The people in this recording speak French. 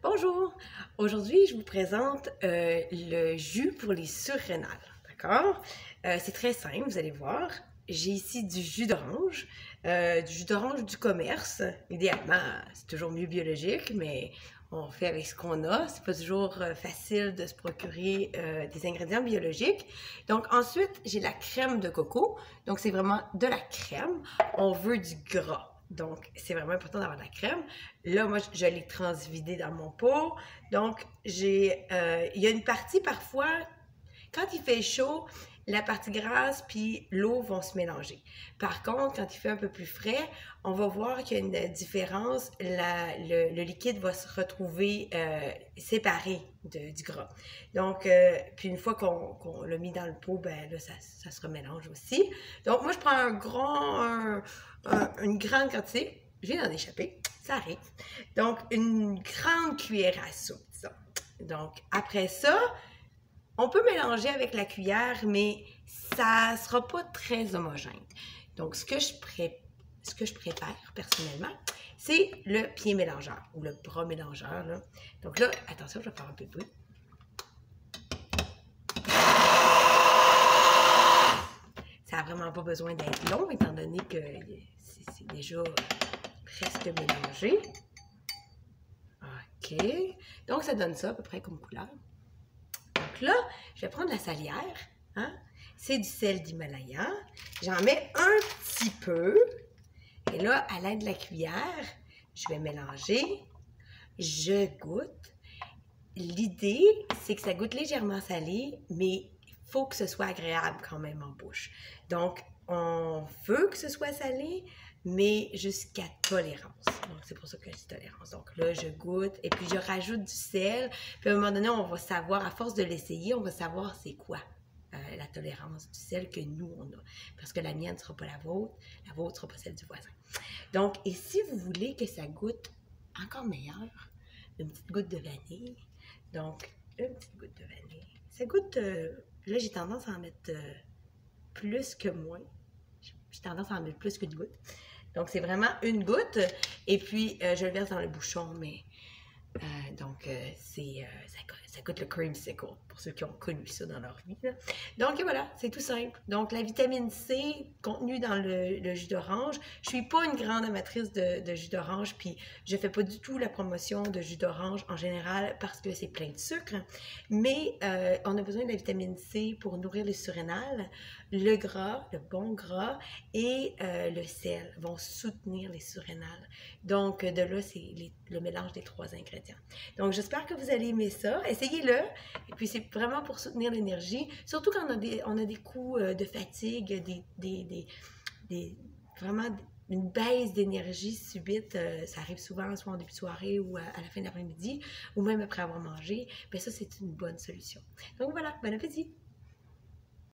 Bonjour! Aujourd'hui, je vous présente le jus pour les surrénales, d'accord? C'est très simple, vous allez voir. J'ai ici du jus d'orange du commerce. Idéalement, c'est toujours mieux biologique, mais on fait avec ce qu'on a. C'est pas toujours facile de se procurer des ingrédients biologiques. Donc ensuite, j'ai la crème de coco. Donc c'est vraiment de la crème. On veut du gras. Donc, c'est vraiment important d'avoir de la crème. Là, moi, je l'ai transvidée dans mon pot. Donc, il y a une partie parfois, quand il fait chaud, la partie grasse puis l'eau vont se mélanger. Par contre, quand il fait un peu plus frais, on va voir qu'il y a une différence. Le liquide va se retrouver séparé du gras. Donc, puis une fois qu'on l'a mis dans le pot, ben là, ça se remélange aussi. Donc, moi, je prends une grande quantité. Je viens d'en échapper. Ça arrive. Donc, une grande cuillère à soupe, disons. Donc, après ça, on peut mélanger avec la cuillère, mais ça ne sera pas très homogène. Donc, ce que je préfère personnellement, c'est le pied mélangeur ou le bras mélangeur, là. Donc là, attention, je vais faire un peu de bruit. Ça n'a vraiment pas besoin d'être long, étant donné que c'est déjà presque mélangé. OK. Donc, ça donne ça à peu près comme couleur. Donc là, je vais prendre la salière. Hein? C'est du sel d'Himalaya. J'en mets un petit peu. Et là, à l'aide de la cuillère, je vais mélanger. Je goûte. L'idée, c'est que ça goûte légèrement salé, mais il faut que ce soit agréable quand même en bouche. Donc, on veut que ce soit salé, mais jusqu'à tolérance. Donc, c'est pour ça que je dis tolérance. Donc là, je goûte et puis je rajoute du sel. Puis à un moment donné, on va savoir, à force de l'essayer, on va savoir c'est quoi la tolérance du sel que nous, on a. Parce que la mienne ne sera pas la vôtre ne sera pas celle du voisin. Donc, et si vous voulez que ça goûte encore meilleur, une petite goutte de vanille. Donc, une petite goutte de vanille. Ça goûte, là, j'ai tendance à en mettre plus que moins. J'ai tendance à en mettre plus qu'une goutte. Donc, c'est vraiment une goutte. Et puis, je le verse dans le bouchon, mais ça goûte le creamsicle, pour ceux qui ont connu ça dans leur vie, là. Donc, et voilà, c'est tout simple. Donc, la vitamine C contenue dans le jus d'orange. Je suis pas une grande amatrice de jus d'orange, puis je fais pas du tout la promotion de jus d'orange en général parce que c'est plein de sucre. Mais on a besoin de la vitamine C pour nourrir les surrénales. Le gras, le bon gras et le sel vont soutenir les surrénales. Donc, de là, c'est le mélange des trois ingrédients. Donc, j'espère que vous allez aimer ça. Essayez-le. Et puis, c'est vraiment pour soutenir l'énergie. Surtout quand on a des coups de fatigue, vraiment une baisse d'énergie subite. Ça arrive souvent, soit en début de soirée ou à la fin de l'après-midi, ou même après avoir mangé. Bien, ça, c'est une bonne solution. Donc, voilà. Bon appétit!